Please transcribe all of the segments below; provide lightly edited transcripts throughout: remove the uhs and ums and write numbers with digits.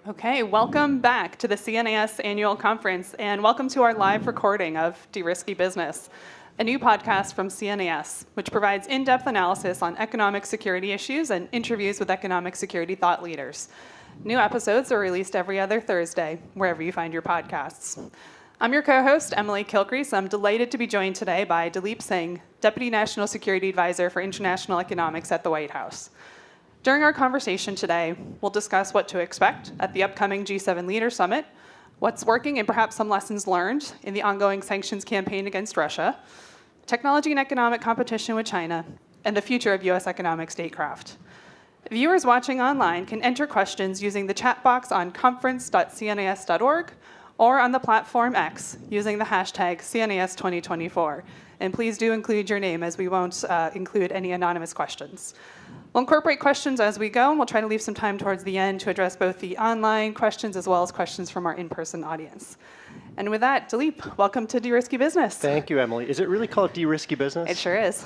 Okay, welcome back to the CNAS annual conference, and welcome to our live recording of Derisky Business, a new podcast from CNAS, which provides in-depth analysis on economic security issues and interviews with economic security thought leaders. New episodes are released every other Thursday, wherever you find your podcasts. I'm your co-host, Emily Kilcrease. I'm delighted to be joined today by Daleep Singh, Deputy National Security Advisor for International Economics at the White House. During our conversation today, we'll discuss what to expect at the upcoming G7 Leader Summit, what's working and perhaps some lessons learned in the ongoing sanctions campaign against Russia, technology and economic competition with China, and the future of U.S. economic statecraft. Viewers watching online can enter questions using the chat box on conference.cnas.org or on the platform X using the hashtag CNAS2024. And please do include your name, as we won't include any anonymous questions. We'll incorporate questions as we go, and we'll try to leave some time towards the end to address both the online questions as well as questions from our in-person audience. And with that, Daleep, welcome to Derisky Business. Thank you, Emily. Is it really called Derisky Business? It sure is.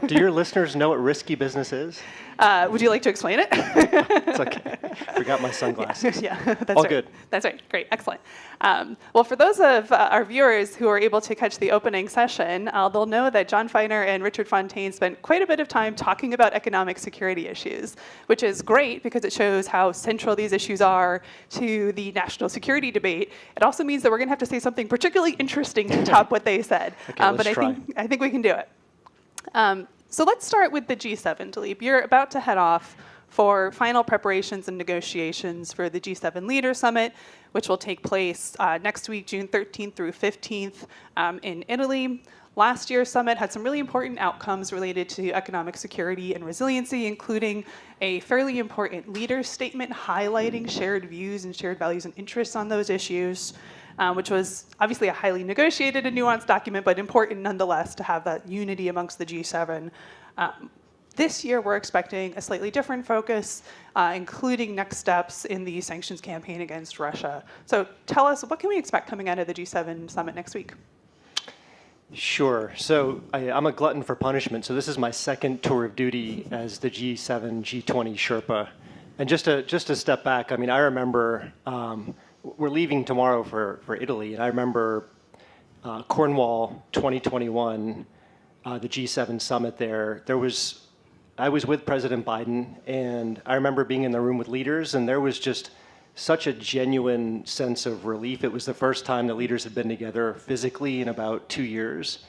Do your listeners know what risky business is? Would you like to explain it? It's okay. Forgot my sunglasses. Yeah, that's all right. Good. That's right. Great. Excellent. Well, for those of our viewers who are able to catch the opening session, they'll know that John Feiner and Richard Fontaine spent quite a bit of time talking about economic security issues, which is great because it shows how central these issues are to the national security debate. It also means that we're going to have to say something particularly interesting to top what they said. Okay, let's but try. I think we can do it. So let's start with the G7, Daleep. You're about to head off for final preparations and negotiations for the G7 Leader Summit, which will take place next week, June 13th through 15th in Italy. Last year's summit had some really important outcomes related to economic security and resiliency, including a fairly important leader statement highlighting shared views and shared values and interests on those issues, which was obviously a highly negotiated and nuanced document, but important nonetheless to have that unity amongst the G7. This year, we're expecting a slightly different focus, including next steps in the sanctions campaign against Russia. So tell us, what can we expect coming out of the G7 summit next week? Sure. So I'm a glutton for punishment. So this is my second tour of duty as the G7, G20 Sherpa. And just to step back, I mean, I remember we're leaving tomorrow for Italy, and I remember Cornwall 2021, the G7 summit there. I was with President Biden, and I remember being in the room with leaders, and there was just such a genuine sense of relief. It was the first time the leaders had been together physically in about 2 years.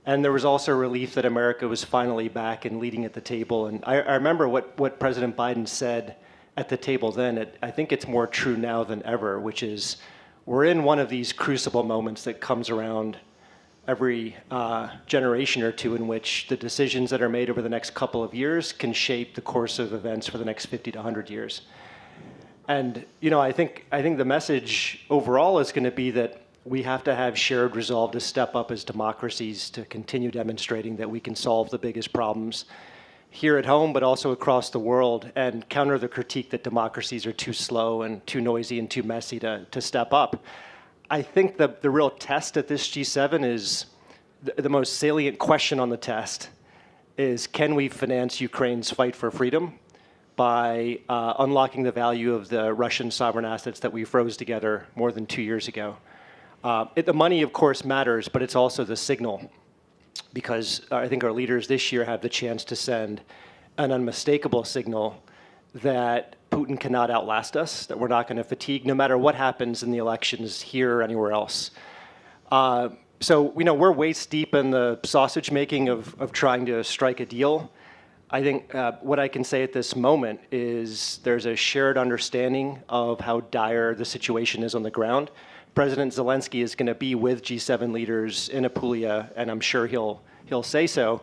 And there was also relief that America was finally back and leading at the table. And I remember what President Biden said at the table then. I think it's more true now than ever, which is we're in one of these crucible moments that comes around every generation or two, in which the decisions that are made over the next couple of years can shape the course of events for the next 50 to 100 years. And I think the message overall is going to be that we have to have shared resolve to step up as democracies to continue demonstrating that we can solve the biggest problems here at home, but also across the world, and counter the critique that democracies are too slow and too noisy and too messy to step up. I think the real test at this G7 is the most salient question on the test is, can we finance Ukraine's fight for freedom by unlocking the value of the Russian sovereign assets that we froze together more than 2 years ago? The money, of course, matters, but it's also the signal, because I think our leaders this year have the chance to send an unmistakable signal that Putin cannot outlast us, that we're not going to fatigue no matter what happens in the elections here or anywhere else. So we're waist deep in the sausage making of trying to strike a deal. I think what I can say at this moment is there's a shared understanding of how dire the situation is on the ground. President Zelensky is going to be with G7 leaders in Apulia, and I'm sure he'll say so.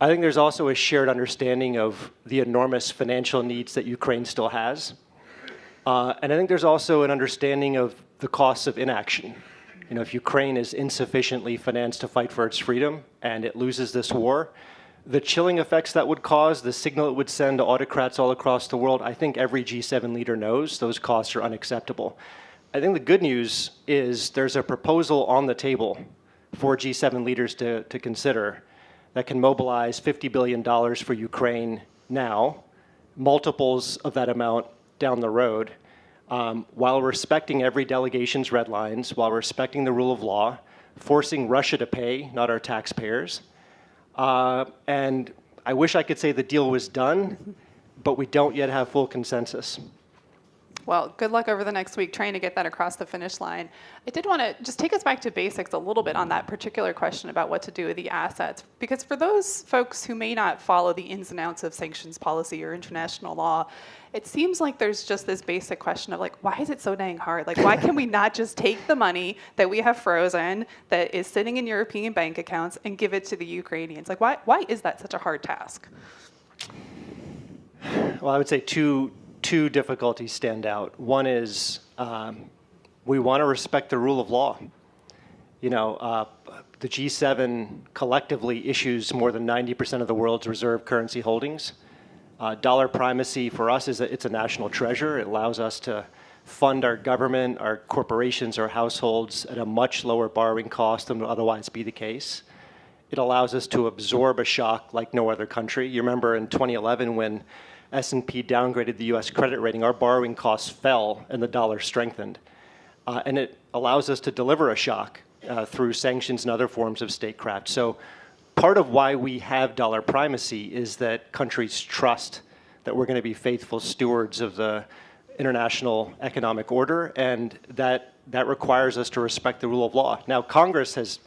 I think there's also a shared understanding of the enormous financial needs that Ukraine still has. And I think there's also an understanding of the costs of inaction. If Ukraine is insufficiently financed to fight for its freedom and it loses this war, the chilling effects that would cause, the signal it would send to autocrats all across the world, I think every G7 leader knows those costs are unacceptable. I think the good news is there's a proposal on the table for G7 leaders to consider that can mobilize $50 billion for Ukraine now, multiples of that amount down the road, while respecting every delegation's red lines, while respecting the rule of law, forcing Russia to pay, not our taxpayers. And I wish I could say the deal was done, but we don't yet have full consensus. Well, good luck over the next week trying to get that across the finish line. I did want to just take us back to basics a little bit on that particular question about what to do with the assets. Because for those folks who may not follow the ins and outs of sanctions policy or international law, it seems like there's just this basic question of like, why is it so dang hard? Like, why can we not just take the money that we have frozen, that is sitting in European bank accounts, and give it to the Ukrainians? Like, why is that such a hard task? Well, I would say two difficulties stand out. One is we want to respect the rule of law. You know, the G7 collectively issues more than 90% of the world's reserve currency holdings. Dollar primacy for us is it's a national treasure. It allows us to fund our government, our corporations, our households at a much lower borrowing cost than would otherwise be the case. It allows us to absorb a shock like no other country. You remember in 2011 when S&P downgraded the U.S. credit rating, our borrowing costs fell and the dollar strengthened. And it allows us to deliver a shock through sanctions and other forms of statecraft. So part of why we have dollar primacy is that countries trust that we're going to be faithful stewards of the international economic order, and that requires us to respect the rule of law. Now, Congress has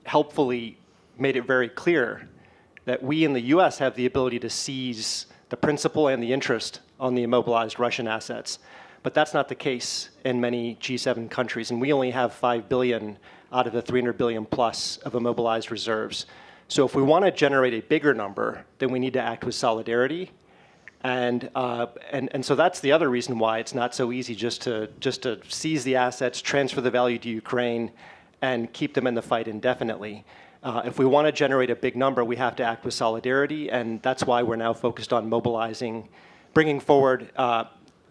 helpfully made it very clear that we in the U.S. have the ability to seize the principal and the interest on the immobilized Russian assets. But that's not the case in many G7 countries, and we only have $5 billion out of the $300 billion plus of immobilized reserves. So if we want to generate a bigger number, then we need to act with solidarity. And so that's the other reason why it's not so easy just to seize the assets, transfer the value to Ukraine, and keep them in the fight indefinitely. If we want to generate a big number, we have to act with solidarity, and that's why we're now focused on mobilizing, bringing forward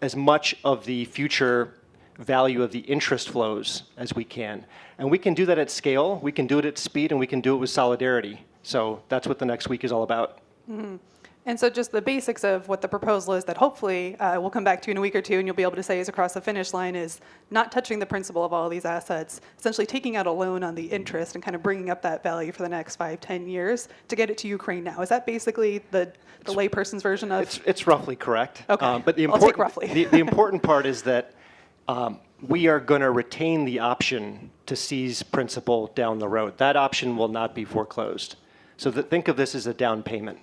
as much of the future value of the interest flows as we can. And we can do that at scale, we can do it at speed, and we can do it with solidarity. So that's what the next week is all about. Mm-hmm. And so just the basics of what the proposal is that hopefully we'll come back to in a week or two and you'll be able to say is across the finish line is not touching the principal of all of these assets, essentially taking out a loan on the interest and kind of bringing up that value for the next 5-10 years to get it to Ukraine now. Is that basically the layperson's version of? It's roughly correct. Okay, but I'll take roughly. the important part is that we are going to retain the option to seize principal down the road. That option will not be foreclosed. So think of this as a down payment.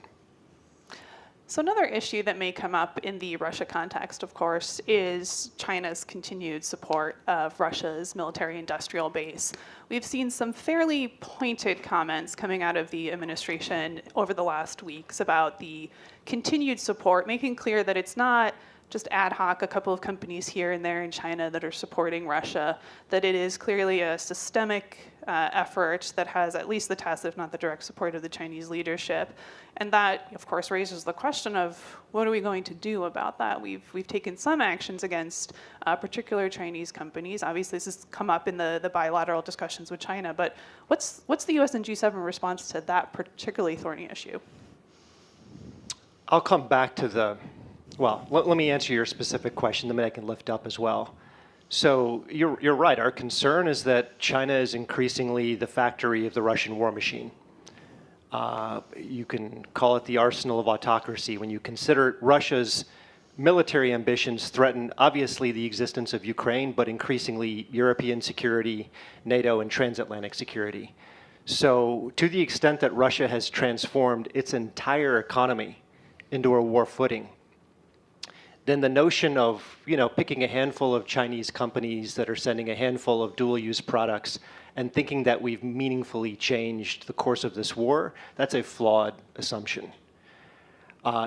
So another issue that may come up in the Russia context, of course, is China's continued support of Russia's military-industrial base. We've seen some fairly pointed comments coming out of the administration over the last weeks about the continued support, making clear that it's not just ad hoc, a couple of companies here and there in China that are supporting Russia, that it is clearly a systemic effort that has at least the tacit, if not the direct support of the Chinese leadership. And that, of course, raises the question of what are we going to do about that? We've taken some actions against particular Chinese companies. Obviously, this has come up in the bilateral discussions with China, but what's the US and G7 response to that particularly thorny issue? I'll come back to let me answer your specific question, then I can lift up as well. So you're right. Our concern is that China is increasingly the factory of the Russian war machine. You can call it the arsenal of autocracy. When you consider Russia's military ambitions threaten, obviously, the existence of Ukraine, but increasingly European security, NATO, and transatlantic security. So to the extent that Russia has transformed its entire economy into a war footing, then the notion of picking a handful of Chinese companies that are sending a handful of dual-use products and thinking that we've meaningfully changed the course of this war, that's a flawed assumption.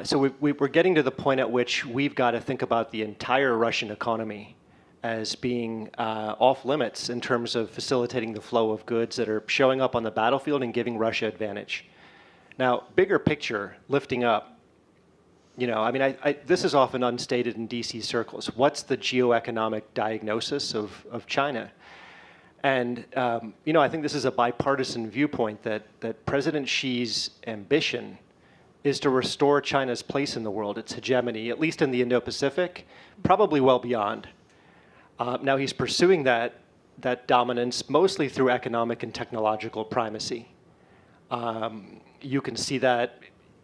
So we're getting to the point at which we've got to think about the entire Russian economy as being off limits in terms of facilitating the flow of goods that are showing up on the battlefield and giving Russia advantage. Now, bigger picture, lifting up, this is often unstated in DC circles. What's the geoeconomic diagnosis of China? And, I think this is a bipartisan viewpoint that President Xi's ambition is to restore China's place in the world, its hegemony, at least in the Indo-Pacific, probably well beyond. Now he's pursuing that dominance mostly through economic and technological primacy. You can see that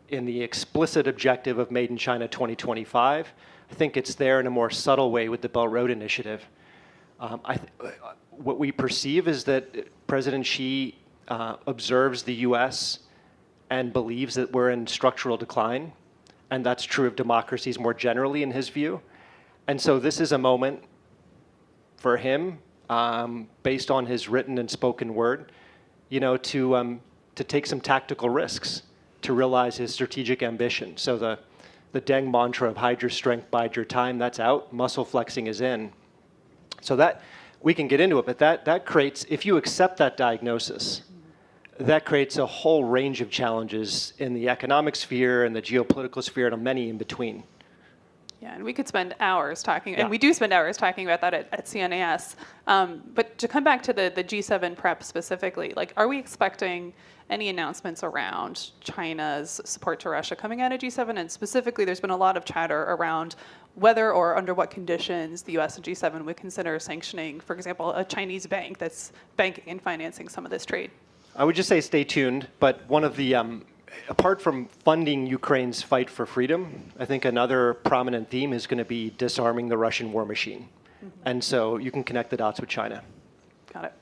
in the explicit objective of Made in China 2025. I think it's there in a more subtle way with the Belt Road Initiative. What we perceive is that President Xi observes the US and believes that we're in structural decline, and that's true of democracies more generally in his view. And so this is a moment for him, based on his written and spoken word, to take some tactical risks to realize his strategic ambition. So the Deng mantra of hide your strength, bide your time, that's out. Muscle flexing is in. So that, we can get into it, but that creates, if you accept that diagnosis, that creates a whole range of challenges in the economic sphere and the geopolitical sphere and many in between. Yeah, and we could spend hours talking, Yeah. and we do spend hours talking about that at CNAS. But to come back to the G7 prep specifically, like, are we expecting any announcements around China's support to Russia coming out of G7? And specifically, there's been a lot of chatter around whether or under what conditions the US and G7 would consider sanctioning, for example, a Chinese bank that's banking and financing some of this trade. I would just say stay tuned, but one of the, apart from funding Ukraine's fight for freedom, I think another prominent theme is going to be disarming the Russian war machine. And so you can connect the dots with China. Got it.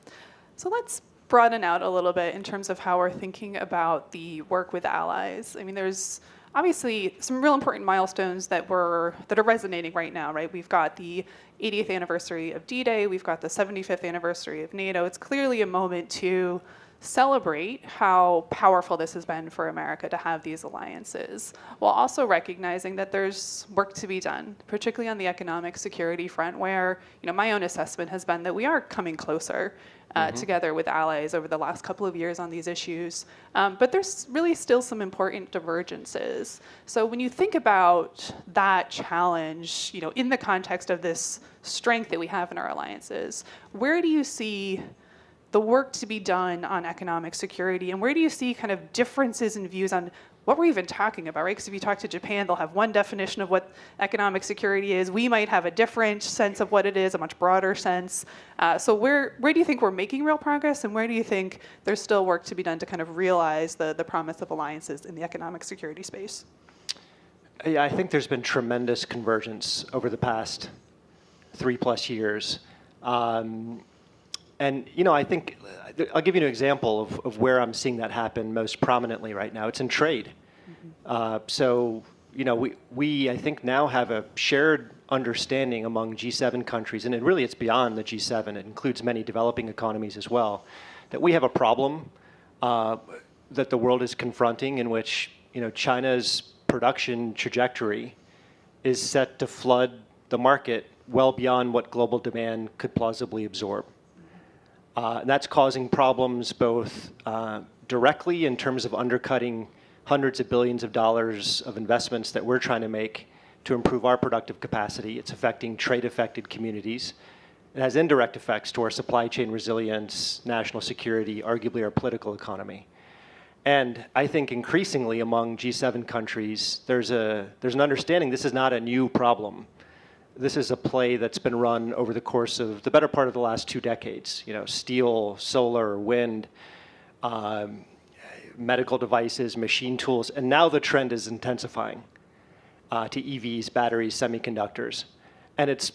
So let's broaden out a little bit in terms of how we're thinking about the work with allies. I mean, there's obviously some real important milestones that are resonating right now, right? We've got the 80th anniversary of D-Day, we've got the 75th anniversary of NATO. It's clearly a moment to celebrate how powerful this has been for America to have these alliances, while also recognizing that there's work to be done, particularly on the economic security front, where my own assessment has been that we are coming closer together with allies over the last couple of years on these issues. But there's really still some important divergences. So when you think about that challenge, in the context of this strength that we have in our alliances, where do you see the work to be done on economic security, and where do you see kind of differences in views on what we're even talking about, right? Because if you talk to Japan, they'll have one definition of what economic security is. We might have a different sense of what it is, a much broader sense. So where do you think we're making real progress, and where do you think there's still work to be done to kind of realize the promise of alliances in the economic security space? Yeah, I think there's been tremendous convergence over the past 3+ years. And I think I'll give you an example of where I'm seeing that happen most prominently right now. It's in trade. So we I think now have a shared understanding among G7 countries, and it's beyond the G7. It includes many developing economies as well, that we have a problem that the world is confronting, in which China's production trajectory is set to flood the market well beyond what global demand could plausibly absorb. And that's causing problems both directly in terms of undercutting hundreds of billions of dollars of investments that we're trying to make to improve our productive capacity. It's affecting trade-affected communities. It has indirect effects to our supply chain resilience, national security, arguably our political economy. And I think increasingly among G7 countries, there's an understanding this is not a new problem. This is a play that's been run over the course of the better part of the last 2 decades. Steel, solar, wind, medical devices, machine tools, and now the trend is intensifying to EVs, batteries, semiconductors. And it's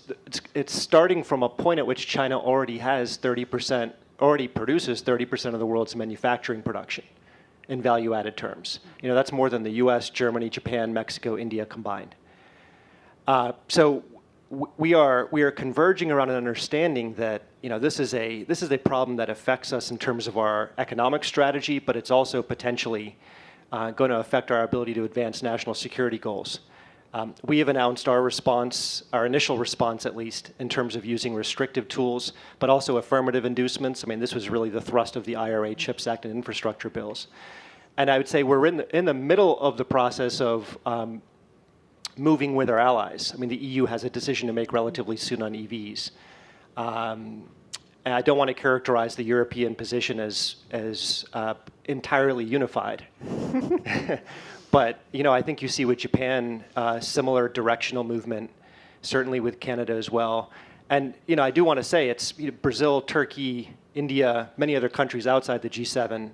starting from a point at which China already produces 30% of the world's manufacturing production in value-added terms. That's more than the US, Germany, Japan, Mexico, India combined. So we are converging around an understanding that this is a problem that affects us in terms of our economic strategy, but it's also potentially going to affect our ability to advance national security goals. We have announced our response, our initial response at least, in terms of using restrictive tools, but also affirmative inducements. I mean, this was really the thrust of the IRA, CHIPS Act, and infrastructure bills. And I would say we're in the middle of the process of moving with our allies. I mean, the EU has a decision to make relatively soon on EVs. And I don't want to characterize the European position as entirely unified. But I think you see with Japan similar directional movement, certainly with Canada as well. And I do want to say it's Brazil, Turkey, India, many other countries outside the G7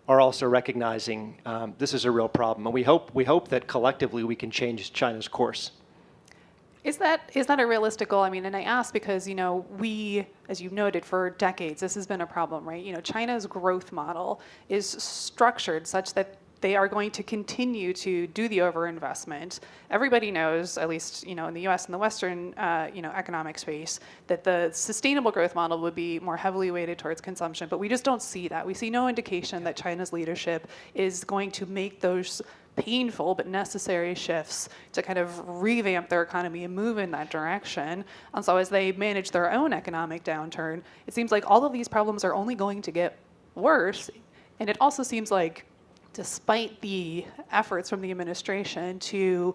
are also recognizing this is a real problem. And we hope that collectively we can change China's course. Is that a realistic goal? I mean, and I ask because, we, as you've noted, for decades, this has been a problem, right? China's growth model is structured such that they are going to continue to do the overinvestment. Everybody knows, at least in the U.S. and the Western economic space, that the sustainable growth model would be more heavily weighted towards consumption. But we just don't see that. We see no indication that China's leadership is going to make those painful but necessary shifts to kind of revamp their economy and move in that direction. And so as they manage their own economic downturn, it seems like all of these problems are only going to get worse. And it also seems like, despite the efforts from the administration to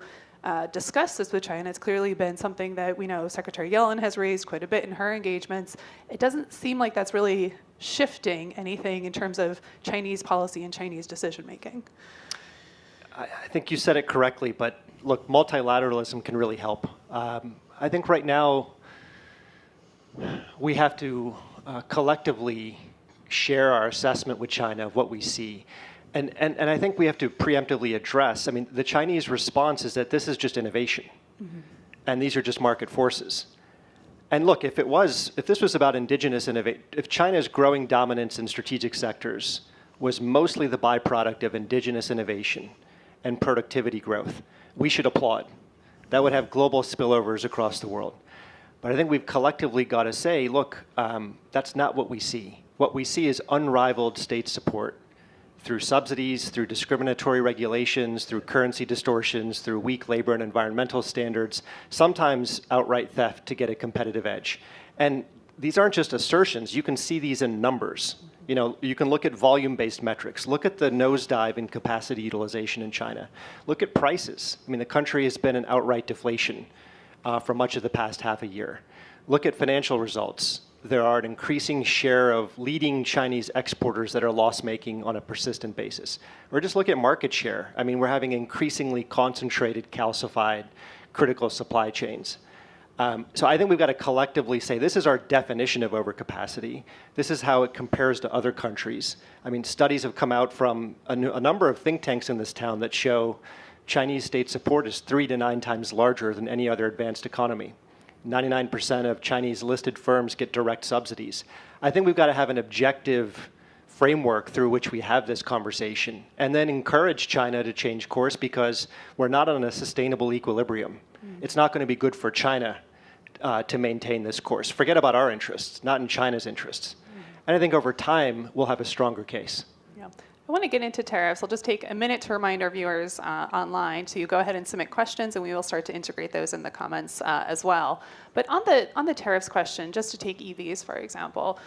discuss this with China, it's clearly been something that we know Secretary Yellen has raised quite a bit in her engagements. It doesn't seem like that's really shifting anything in terms of Chinese policy and Chinese decision making. I think you said it correctly, but look, multilateralism can really help. I think right now we have to collectively share our assessment with China of what we see. And I think we have to preemptively address, the Chinese response is that this is just innovation. Mm-hmm. And these are just market forces. And look, if this was about indigenous innovation, if China's growing dominance in strategic sectors was mostly the byproduct of indigenous innovation and productivity growth, we should applaud. That would have global spillovers across the world. But I think we've collectively got to say, look, that's not what we see. What we see is unrivaled state support through subsidies, through discriminatory regulations, through currency distortions, through weak labor and environmental standards, sometimes outright theft to get a competitive edge. And these aren't just assertions. You can see these in numbers. You can look at volume-based metrics. Look at the nosedive in capacity utilization in China. Look at prices. The country has been in outright deflation for much of the past half a year. Look at financial results. There are an increasing share of leading Chinese exporters that are loss-making on a persistent basis. Or just look at market share. We're having increasingly concentrated, calcified, critical supply chains. So I think we've got to collectively say this is our definition of overcapacity. This is how it compares to other countries. Studies have come out from a number of think tanks in this town that show Chinese state support is 3 to 9 times larger than any other advanced economy. 99% of Chinese listed firms get direct subsidies. I think we've got to have an objective framework through which we have this conversation and then encourage China to change course because we're not on a sustainable equilibrium. It's not going to be good for China to maintain this course. Forget about our interests, not in China's interests. And I think over time, we'll have a stronger case. Yeah. I want to get into tariffs. I'll just take a minute to remind our viewers online to go ahead and submit questions, and we will start to integrate those in the comments as well. But on the tariffs question, just to take EVs, for example,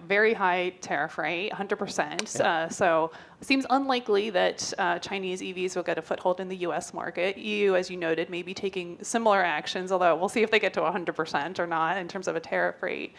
very high tariff rate, 100%. Yeah. So it seems unlikely that Chinese EVs will get a foothold in the U.S. market. EU, as you noted, may be taking similar actions, although we'll see if they get to 100% or not in terms of a tariff rate.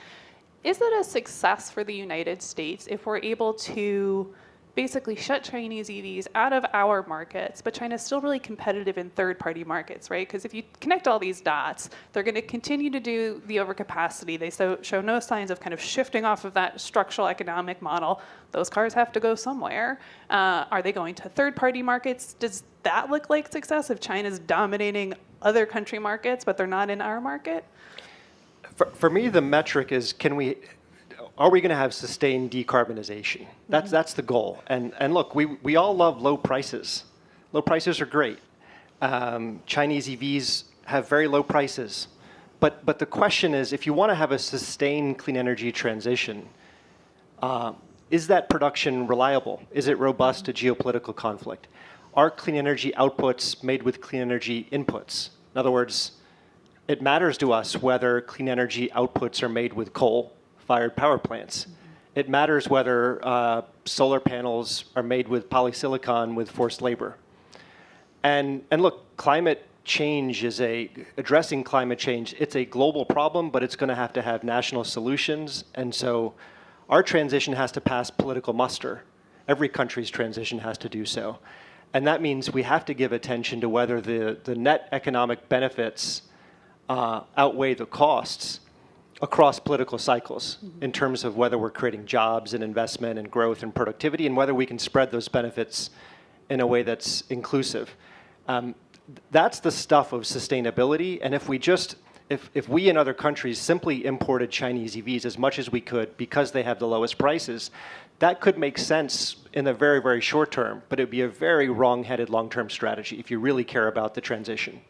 Is it a success for the United States if we're able to basically shut Chinese EVs out of our markets, but China's still really competitive in third-party markets, right? Because if you connect all these dots, they're going to continue to do the overcapacity. They show no signs of kind of shifting off of that structural economic model. Those cars have to go somewhere. Are they going to third-party markets? Does that look like success if China's dominating other country markets, but they're not in our market? For me, the metric is are we going to have sustained decarbonization? That's the goal. And look, we all love low prices. Low prices are great. Chinese EVs have very low prices. But the question is, if you want to have a sustained clean energy transition, is that production reliable? Is it robust to geopolitical conflict? Are clean energy outputs made with clean energy inputs? In other words, it matters to us whether clean energy outputs are made with coal-fired power plants. It matters whether solar panels are made with polysilicon with forced labor. And look, climate change is addressing climate change, it's a global problem, but it's going to have national solutions. And so our transition has to pass political muster. Every country's transition has to do so. And that means we have to give attention to whether the net economic benefits outweigh the costs across political cycles in terms of whether we're creating jobs and investment and growth and productivity, and whether we can spread those benefits in a way that's inclusive. That's the stuff of sustainability. And if we in other countries simply imported Chinese EVs as much as we could because they have the lowest prices, that could make sense in the very, very short term, but it would be a very wrong-headed long-term strategy if you really care about the transition.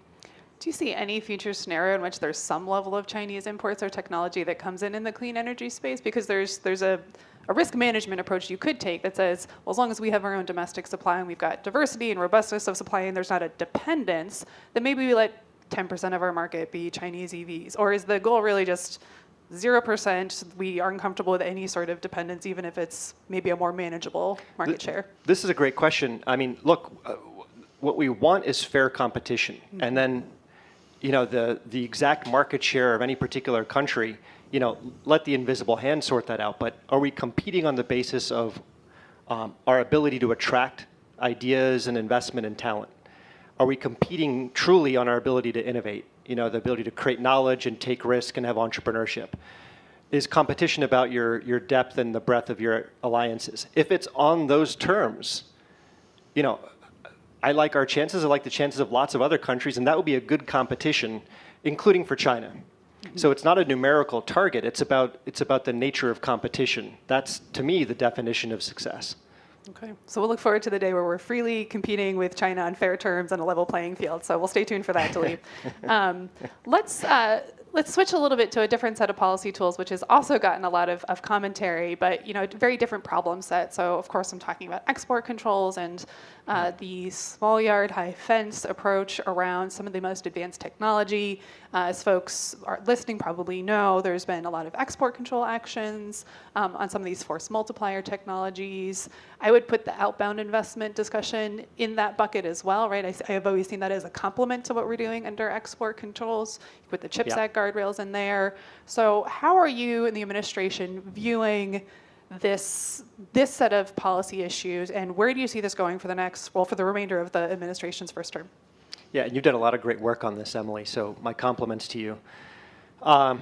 Do you see any future scenario in which there's some level of Chinese imports or technology that comes in the clean energy space? Because there's a risk management approach you could take that says, well, as long as we have our own domestic supply and we've got diversity and robustness of supply and there's not a dependence, then maybe we let 10% of our market be Chinese EVs? Or is the goal really just 0%, we aren't comfortable with any sort of dependence, even if it's maybe a more manageable market share? This is a great question. I mean, look, what we want is fair competition. And then, the exact market share of any particular country, let the invisible hand sort that out. But are we competing on the basis of our ability to attract ideas and investment and talent? Are we competing truly on our ability to innovate? The ability to create knowledge and take risk and have entrepreneurship? Is competition about your depth and the breadth of your alliances? If it's on those terms, I like our chances. I like the chances of lots of other countries, and that would be a good competition, including for China. So it's not a numerical target. It's about the nature of competition. That's, to me, the definition of success. Okay, so we'll look forward to the day where we're freely competing with China on fair terms and a level playing field. So we'll stay tuned for that, Daleep. Let's switch a little bit to a different set of policy tools, which has also gotten a lot of commentary, but a very different problem set. So of course I'm talking about export controls and the small yard, high fence approach around some of the most advanced technology. As folks are listening probably know, there's been a lot of export control actions on some of these force multiplier technologies. I would put the outbound investment discussion in that bucket as well, right? I have always seen that as a complement to what we're doing under export controls. You put the CHIPS Act guardrails in there. So how are you in the administration viewing this set of policy issues, and where do you see this going for the remainder of the administration's first term? Yeah, and you've done a lot of great work on this, Emily, so my compliments to you. I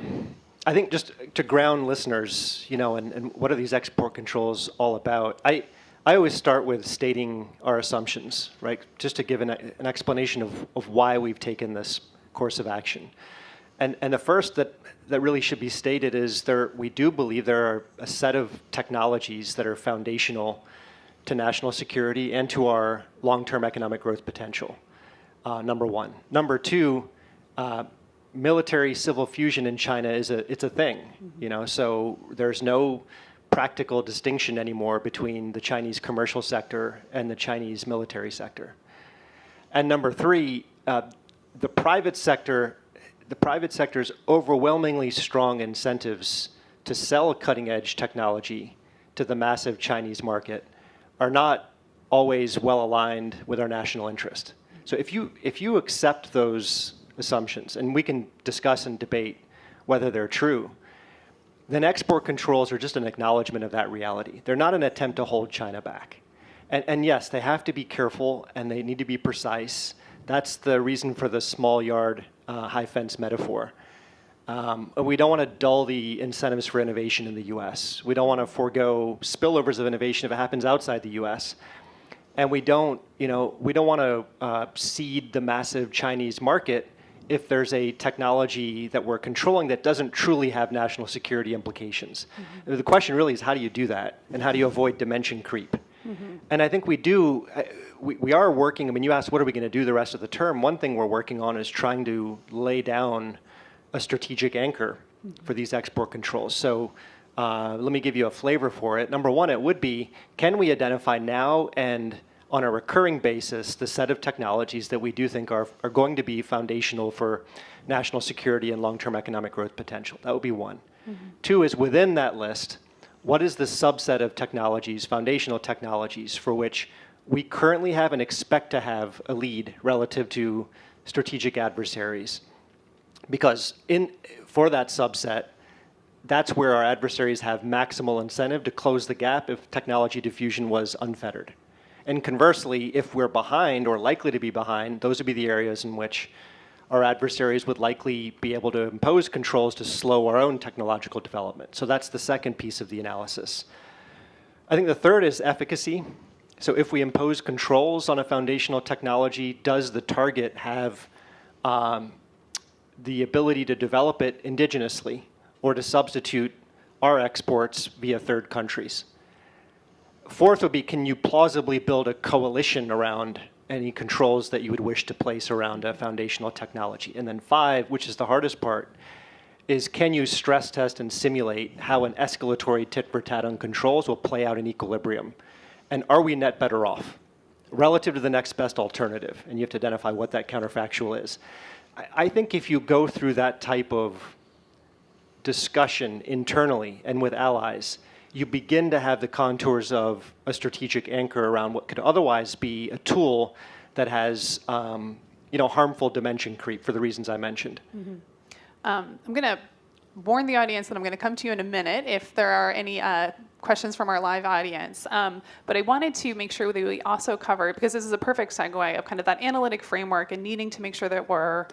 think just to ground listeners, and what are these export controls all about? I always start with stating our assumptions, right? Just to give an explanation of why we've taken this course of action. And the first that really should be stated is we do believe there are a set of technologies that are foundational to national security and to our long-term economic growth potential, number one. Number two, military civil fusion in China it's a thing, so there's no practical distinction anymore between the Chinese commercial sector and the Chinese military sector. And number three, the private sector's overwhelmingly strong incentives to sell cutting-edge technology to the massive Chinese market are not always well aligned with our national interest. So if you accept those assumptions, and we can discuss and debate whether they're true, then export controls are just an acknowledgement of that reality. They're not an attempt to hold China back. And yes, they have to be careful and they need to be precise. That's the reason for the small yard, high fence metaphor. We don't want to dull the incentives for innovation in the US. We don't want to forego spillovers of innovation if it happens outside the US. And we don't want to seed the massive Chinese market if there's a technology that we're controlling that doesn't truly have national security implications. Mm-hmm. The question really is, how do you do that? And how do you avoid dimension creep? Mm-hmm. And I think we do. We are working. I mean, you asked, what are we going to do the rest of the term? One thing we're working on is trying to lay down a strategic anchor for these export controls. So let me give you a flavor for it. Number one, it would be, can we identify now and on a recurring basis the set of technologies that we do think are going to be foundational for national security and long-term economic growth potential? That would be one. Mm-hmm. Two is, within that list, what is the subset of technologies, foundational technologies, for which we currently have and expect to have a lead relative to strategic adversaries? Because for that subset, that's where our adversaries have maximal incentive to close the gap if technology diffusion was unfettered. And conversely, if we're behind or likely to be behind, those would be the areas in which our adversaries would likely be able to impose controls to slow our own technological development. So that's the second piece of the analysis. I think the third is efficacy. So if we impose controls on a foundational technology, does the target have the ability to develop it indigenously or to substitute our exports via third countries? Fourth would be, can you plausibly build a coalition around any controls that you would wish to place around a foundational technology? And then five, which is the hardest part, is can you stress test and simulate how an escalatory tit-for-tat on controls will play out in equilibrium? And are we net better off relative to the next best alternative? And you have to identify what that counterfactual is. I think if you go through that type of discussion internally and with allies, you begin to have the contours of a strategic anchor around what could otherwise be a tool that has harmful dimension creep for the reasons I mentioned. Mm-hmm. I'm going to warn the audience that I'm going to come to you in a minute if there are any questions from our live audience. But I wanted to make sure that we also cover, because this is a perfect segue of kind of that analytic framework and needing to make sure that we're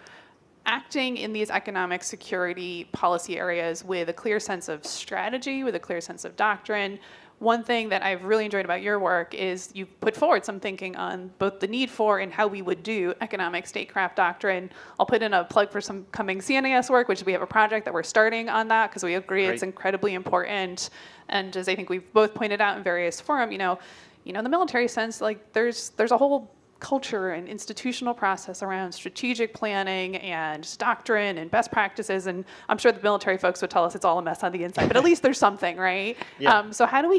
acting in these economic security policy areas with a clear sense of strategy, with a clear sense of doctrine. One thing that I've really enjoyed about your work is you put forward some thinking on both the need for and how we would do economic statecraft doctrine. I'll put in a plug for some coming CNAS work, which we have a project that we're starting on that because we agree It's incredibly important. And as I think we've both pointed out in various forums, the military sense, like there's a whole culture and institutional process around strategic planning and doctrine and best practices, and I'm sure the military folks would tell us it's all a mess on the inside, but at least there's something, right? Yeah, so how do we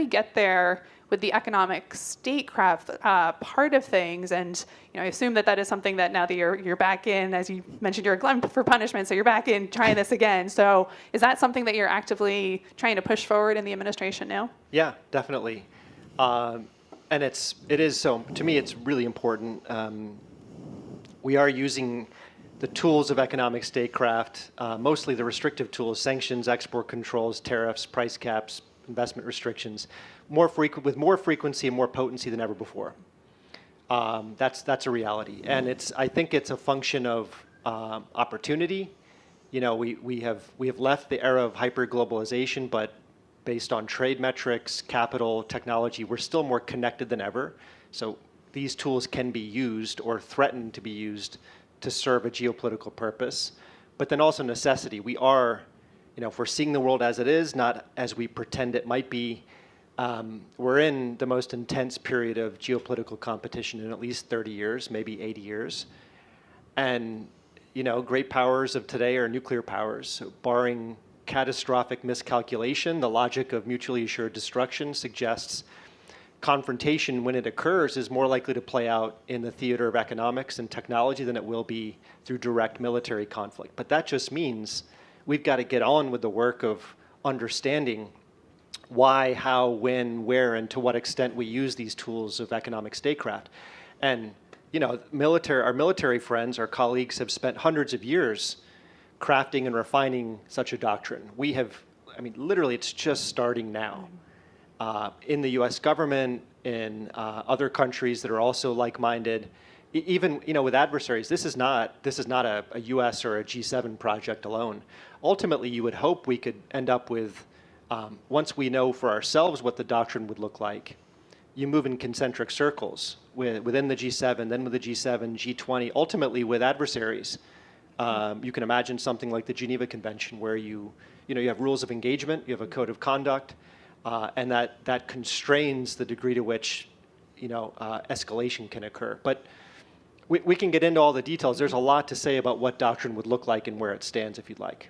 get there with the economic statecraft part of things? And I assume that is something that now that you're back in, as you mentioned, you're a glutton for punishment, so you're back in trying this again. So is that something that you're actively trying to push forward in the administration now? Yeah, definitely. And it is so, to me, it's really important. We are using the tools of economic statecraft, mostly the restrictive tools, sanctions, export controls, tariffs, price caps, investment restrictions, with more frequency and more potency than ever before. That's a reality. And I think it's a function of opportunity. We have left the era of hyper-globalization, but based on trade metrics, capital, technology, we're still more connected than ever. So these tools can be used or threaten to be used to serve a geopolitical purpose. But then also necessity. We are, if we're seeing the world as it is, not as we pretend it might be, we're in the most intense period of geopolitical competition in at least 30 years, maybe 80 years. And, great powers of today are nuclear powers. So barring catastrophic miscalculation, the logic of mutually assured destruction suggests confrontation, when it occurs, is more likely to play out in the theater of economics and technology than it will be through direct military conflict. But that just means we've got to get on with the work of understanding why, how, when, where, and to what extent we use these tools of economic statecraft. And our military friends, our colleagues, have spent hundreds of years crafting and refining such a doctrine. Literally, it's just starting now. In the U.S. government, in other countries that are also like-minded, even with adversaries, this is not a U.S. or a G7 project alone. Ultimately, you would hope we could end up with, once we know for ourselves what the doctrine would look like, you move in concentric circles within the G7, then with the G7, G20, ultimately with adversaries. You can imagine something like the Geneva Convention, where you have rules of engagement, you have a code of conduct, and that constrains the degree to which escalation can occur. But we can get into all the details. There's a lot to say about what doctrine would look like and where it stands, if you'd like.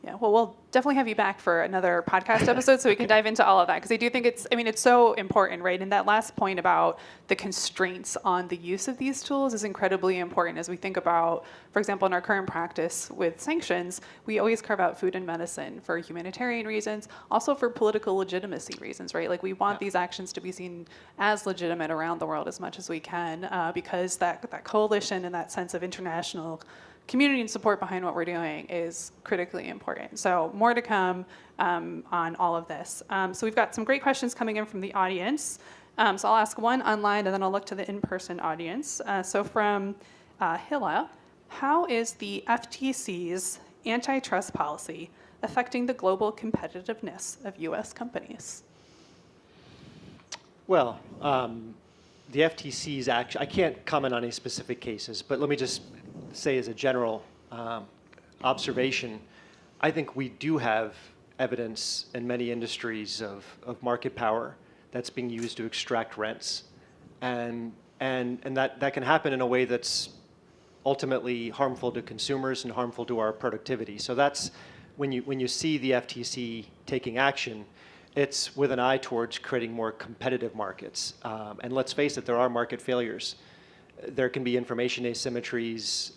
Yeah, well, we'll definitely have you back for another podcast episode so we can dive into all of that, because I do think it's so important, right? And that last point about the constraints on the use of these tools is incredibly important as we think about, for example, in our current practice with sanctions, we always carve out food and medicine for humanitarian reasons, also for political legitimacy reasons, right? Like we want these actions to be seen as legitimate around the world as much as we can, because that coalition and that sense of international community and support behind what we're doing is critically important. So more to come on all of this. So we've got some great questions coming in from the audience. So I'll ask one online, and then I'll look to the in-person audience. So from Hilla, how is the FTC's antitrust policy affecting the global competitiveness of U.S. companies? Well, the FTC's action, I can't comment on any specific cases, but let me just say as a general observation, I think we do have evidence in many industries of market power that's being used to extract rents. And that can happen in a way that's ultimately harmful to consumers and harmful to our productivity. So that's when you see the FTC taking action, it's with an eye towards creating more competitive markets. And let's face it, there are market failures. There can be information asymmetries.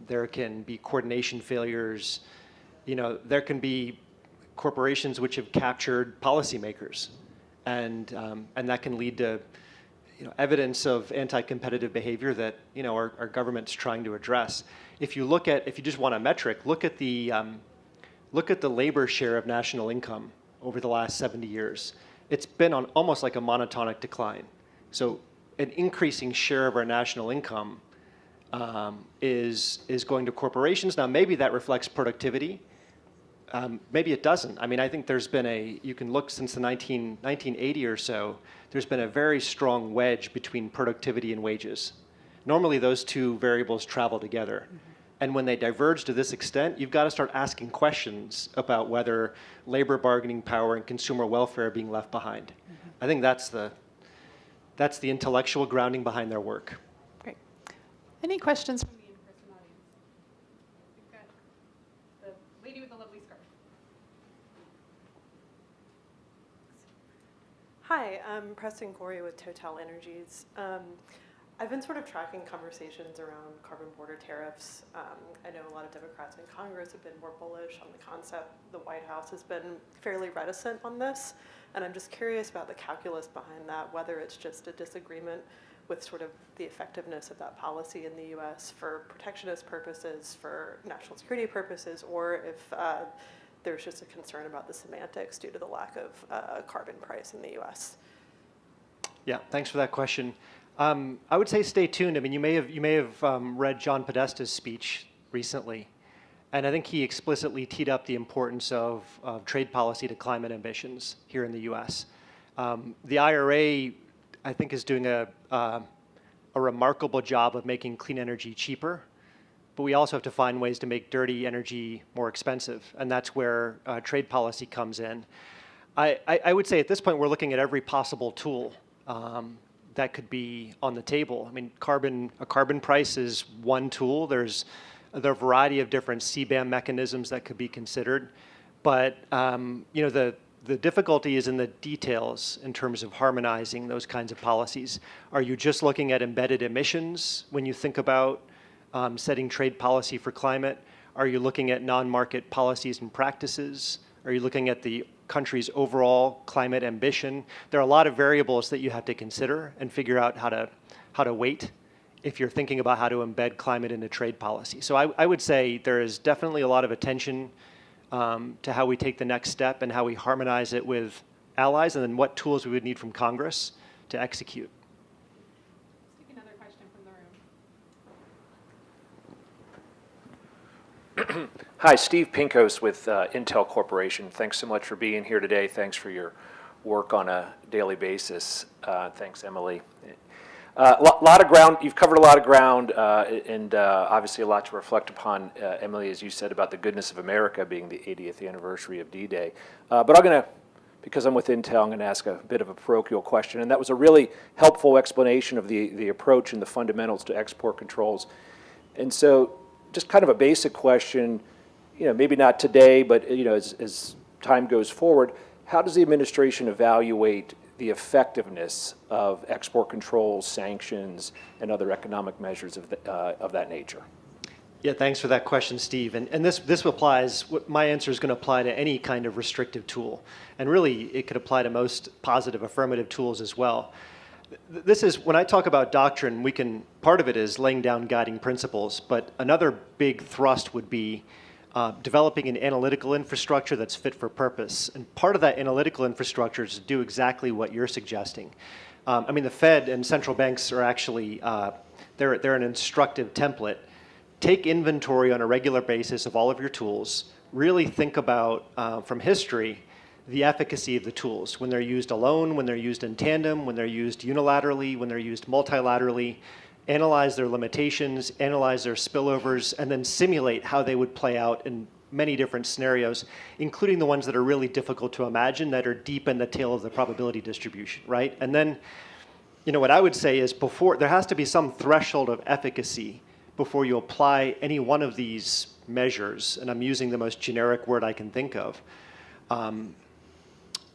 There can be coordination failures. There can be corporations which have captured policymakers, and that can lead to evidence of anti-competitive behavior that our government's trying to address. If you just want a metric, look at the labor share of national income over the last 70 years. It's been on almost like a monotonic decline. So an increasing share of our national income is going to corporations. Now maybe that reflects productivity. Maybe it doesn't. I mean, I think there's been you can look since the 1980 or so, there's been a very strong wedge between productivity and wages. Normally those two variables travel together. Mm-hmm. And when they diverge to this extent, you've got to start asking questions about whether labor bargaining power and consumer welfare are being left behind. Mm-hmm. I think that's the intellectual grounding behind their work. Great. Any questions from the in-person audience? We've got the lady with the lovely scarf. Hi, I'm Preston Corey with Total Energies. I've been sort of tracking conversations around carbon border tariffs. I know a lot of Democrats in Congress have been more bullish on the concept. The White House has been fairly reticent on this. And I'm just curious about the calculus behind that, whether it's just a disagreement with sort of the effectiveness of that policy in the US for protectionist purposes, for national security purposes, or if there's just a concern about the semantics due to the lack of carbon price in the US. Yeah, thanks for that question. I would say stay tuned. I mean, you may have read John Podesta's speech recently, and I think he explicitly teed up the importance of trade policy to climate ambitions here in the U.S. The IRA, I think, is doing a remarkable job of making clean energy cheaper, but we also have to find ways to make dirty energy more expensive, and that's where trade policy comes in. I would say at this point we're looking at every possible tool that could be on the table. I mean, a carbon price is one tool. There are a variety of different CBAM mechanisms that could be considered, but the difficulty is in the details in terms of harmonizing those kinds of policies. Are you just looking at embedded emissions when you think about setting trade policy for climate? Are you looking at non-market policies and practices? Are you looking at the country's overall climate ambition? There are a lot of variables that you have to consider and figure out how to weight if you're thinking about how to embed climate into trade policy. So I would say there is definitely a lot of attention to how we take the next step and how we harmonize it with allies, and then what tools we would need from Congress to execute. Let's take another question from the room. Hi, Steve Pinkos with Intel Corporation. Thanks so much for being here today. Thanks for your work on a daily basis. Thanks, Emily. Lot of ground. You've covered a lot of ground, and obviously a lot to reflect upon, Emily, as you said about the goodness of America being the 80th anniversary of D-Day. But because I'm with Intel, I'm going to ask a bit of a parochial question, and that was a really helpful explanation of the approach and the fundamentals to export controls. And so, just kind of a basic question, maybe not today, but as time goes forward, how does the administration evaluate the effectiveness of export controls, sanctions, and other economic measures of that nature? Yeah, thanks for that question, Steve. And this applies, my answer is going to apply to any kind of restrictive tool. And really, it could apply to most positive affirmative tools as well. This is, when I talk about doctrine, part of it is laying down guiding principles, but another big thrust would be developing an analytical infrastructure that's fit for purpose. And part of that analytical infrastructure is to do exactly what you're suggesting. I mean, the Fed and central banks are actually, they're an instructive template. Take inventory on a regular basis of all of your tools. Really think about, from history, the efficacy of the tools, when they're used alone, when they're used in tandem, when they're used unilaterally, when they're used multilaterally. Analyze their limitations, analyze their spillovers, and then simulate how they would play out in many different scenarios, including the ones that are really difficult to imagine, that are deep in the tail of the probability distribution, right? And then, what I would say is there has to be some threshold of efficacy before you apply any one of these measures, and I'm using the most generic word I can think of,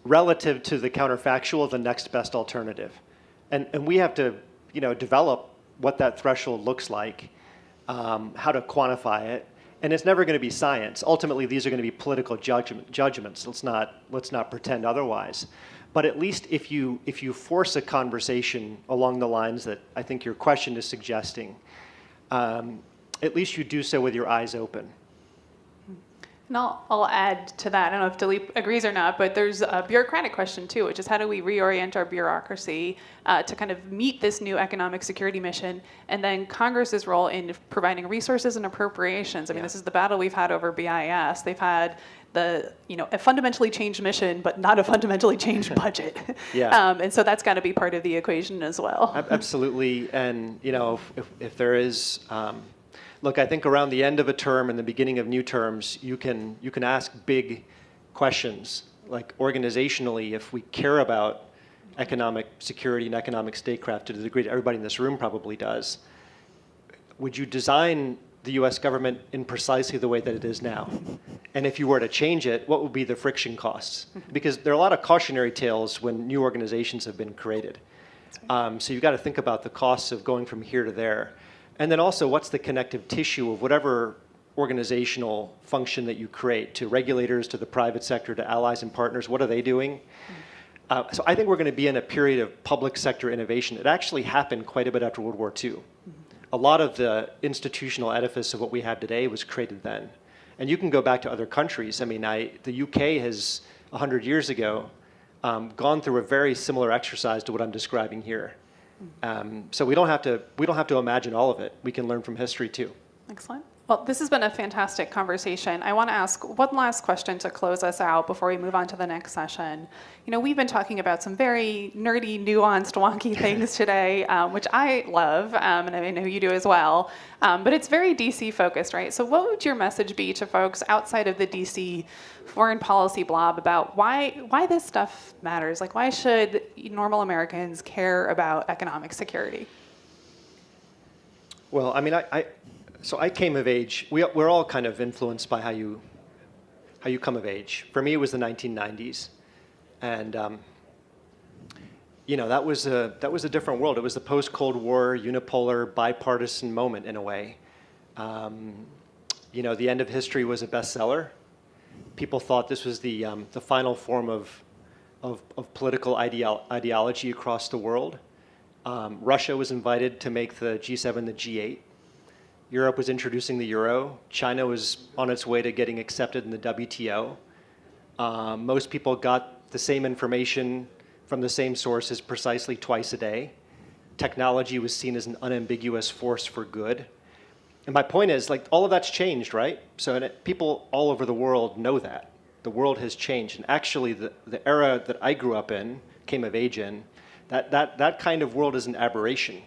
relative to the counterfactual, the next best alternative. And we have to, develop what that threshold looks like, how to quantify it, and it's never going to be science. Ultimately, these are going to be political judgments. Let's not pretend otherwise. But at least if you force a conversation along the lines that I think your question is suggesting, at least you do so with your eyes open. And I'll add to that. I don't know if Daleep agrees or not, but there's a bureaucratic question too, which is how do we reorient our bureaucracy to kind of meet this new economic security mission, and then Congress's role in providing resources and appropriations. I mean, this is the battle we've had over BIS. They've had a fundamentally changed mission, but not a fundamentally changed budget. Yeah. And so that's got to be part of the equation as well. Absolutely. And, if there is, look, I think around the end of a term and the beginning of new terms, you can ask big questions, like organizationally, if we care about economic security and economic statecraft to the degree that everybody in this room probably does, would you design the US government in precisely the way that it is now? And if you were to change it, what would be the friction costs? Because there are a lot of cautionary tales when new organizations have been created. So you've got to think about the costs of going from here to there. And then also, what's the connective tissue of whatever organizational function that you create, to regulators, to the private sector, to allies and partners? What are they doing? So I think we're going to be in a period of public sector innovation. It actually happened quite a bit after World War II. A lot of the institutional edifice of what we have today was created then. And you can go back to other countries. I mean, the UK has, 100 years ago, gone through a very similar exercise to what I'm describing here. So we don't have to imagine all of it. We can learn from history too. Excellent. Well, this has been a fantastic conversation. I want to ask one last question to close us out before we move on to the next session. We've been talking about some very nerdy, nuanced, wonky things today, which I love, and I know you do as well. But it's very DC focused, right? So what would your message be to folks outside of the DC foreign policy blob about why this stuff matters? Like, why should normal Americans care about economic security? Well, I mean, So I came of age. We're all kind of influenced by how you come of age. For me, it was the 1990s, and that was a different world. It was the post-Cold War, unipolar, bipartisan moment in a way. The end of history was a bestseller. People thought this was the final form of political ideology across the world. Russia was invited to make the G7 the G8. Europe was introducing the euro. China was on its way to getting accepted in the WTO. Most people got the same information from the same sources precisely twice a day. Technology was seen as an unambiguous force for good. And my point is, all of that's changed, right? So people all over the world know that. The world has changed. And actually, the era that I grew up in, came of age in, that kind of world is an aberration.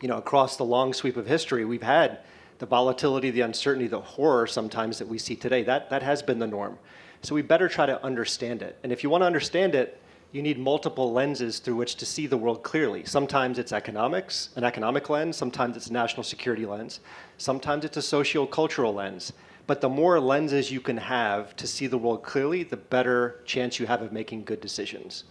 Across the long sweep of history, we've had the volatility, the uncertainty, the horror sometimes that we see today. That has been the norm. So we better try to understand it. And if you want to understand it, you need multiple lenses through which to see the world clearly. Sometimes it's economics, an economic lens. Sometimes it's a national security lens. Sometimes it's a socio-cultural lens. But the more lenses you can have to see the world clearly, the better chance you have of making good decisions.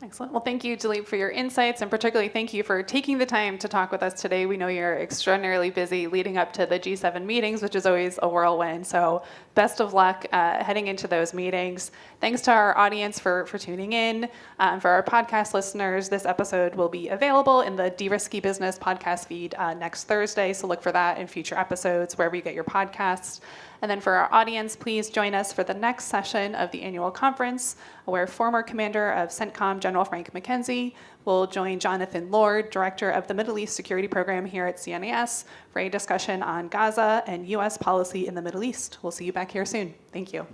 Excellent. Well, thank you, Daleep, for your insights, and particularly thank you for taking the time to talk with us today. We know you're extraordinarily busy leading up to the G7 meetings, which is always a whirlwind. So best of luck heading into those meetings. Thanks to our audience for tuning in. For our podcast listeners, this episode will be available in the Derisky Business podcast feed next Thursday. So look for that in future episodes, wherever you get your podcasts. And then for our audience, please join us for the next session of the annual conference, where former commander of CENTCOM, General Frank McKenzie, will join Jonathan Lord, director of the Middle East Security Program here at CNAS, for a discussion on Gaza and U.S. policy in the Middle East. We'll see you back here soon. Thank you.